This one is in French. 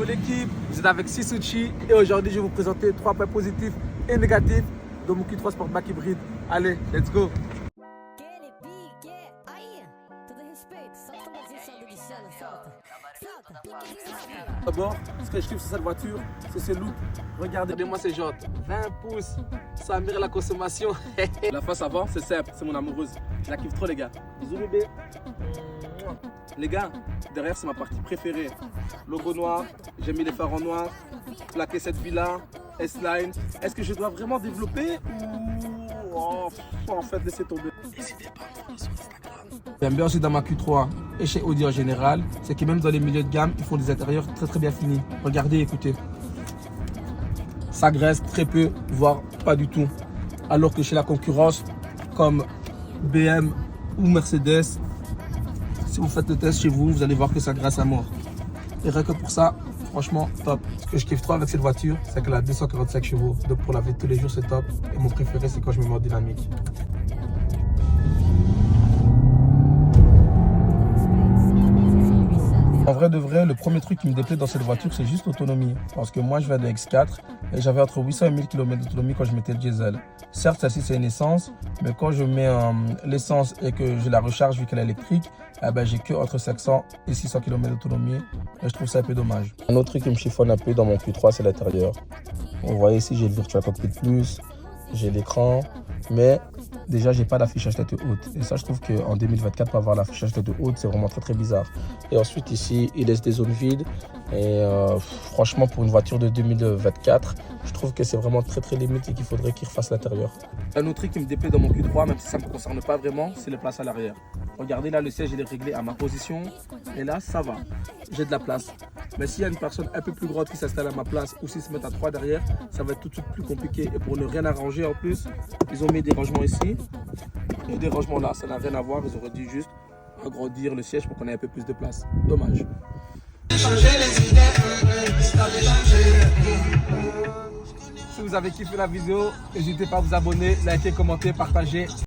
Bonjour l'équipe, vous êtes avec Sisuchi et aujourd'hui je vais vous présenter 3 points positifs et négatifs de mon Q3 Sportback hybride. Allez, let's go! D'abord, ce que je kiffe sur cette voiture, c'est ce look. Regardez-moi ces jantes, 20 pouces, ça mire la consommation. La face avant, c'est simple, c'est mon amoureuse. Je la kiffe trop les gars. Bisous bébé. Les gars, derrière c'est ma partie préférée. Logo noir, j'ai mis les phares en noir, plaqué cette villa, S-Line. Est-ce que je dois vraiment développer ou en fait laisser tomber? N'hésitez pas à me sur Instagram. J'aime bien aussi dans ma Q3 et chez Audi en général, c'est que même dans les milieux de gamme, ils font des intérieurs très bien finis. Regardez, écoutez. Ça graisse très peu, voire pas du tout. Alors que chez la concurrence, comme BM ou Mercedes, si vous faites le test chez vous, vous allez voir que ça graisse à mort. Et rien que pour ça, franchement, top. Ce que je kiffe trop avec cette voiture, c'est qu'elle a 245 chevaux. Donc pour la vie de tous les jours, c'est top. Et mon préféré, c'est quand je me mets en dynamique. En vrai de vrai, le premier truc qui me déplaît dans cette voiture, c'est juste l'autonomie. Parce que moi, je viens de X4 et j'avais entre 800 et 1000 km d'autonomie quand je mettais le diesel. Certes, celle-ci, c'est une essence, mais quand je mets l'essence et que je la recharge vu qu'elle est électrique, j'ai que entre 500 et 600 km d'autonomie. Et je trouve ça un peu dommage. Un autre truc qui me chiffonne un peu dans mon Q3, c'est l'intérieur. Vous voyez ici, j'ai le Virtual Cockpit Plus, j'ai l'écran, mais déjà, j'ai pas d'affichage tête haute. Et ça, je trouve qu'en 2024, pour avoir l'affichage tête haute, c'est vraiment très bizarre. Et ensuite, ici, il laisse des zones vides. Et franchement, pour une voiture de 2024, je trouve que c'est vraiment très limite et qu'il faudrait qu'il refasse l'intérieur. Un autre truc qui me déplaît dans mon Q3, même si ça ne me concerne pas vraiment, c'est les places à l'arrière. Regardez là, le siège, il est réglé à ma position. Et là, ça va. J'ai de la place. Mais s'il y a une personne un peu plus grande qui s'installe à ma place ou s'ils se mettent à 3 derrière, ça va être tout de suite plus compliqué. Et pour ne rien arranger en plus, ils ont mis des rangements ici et des rangements là. Ça n'a rien à voir. Ils auraient dû juste agrandir le siège pour qu'on ait un peu plus de place. Dommage. Si vous avez kiffé la vidéo, n'hésitez pas à vous abonner, liker, commenter, partager.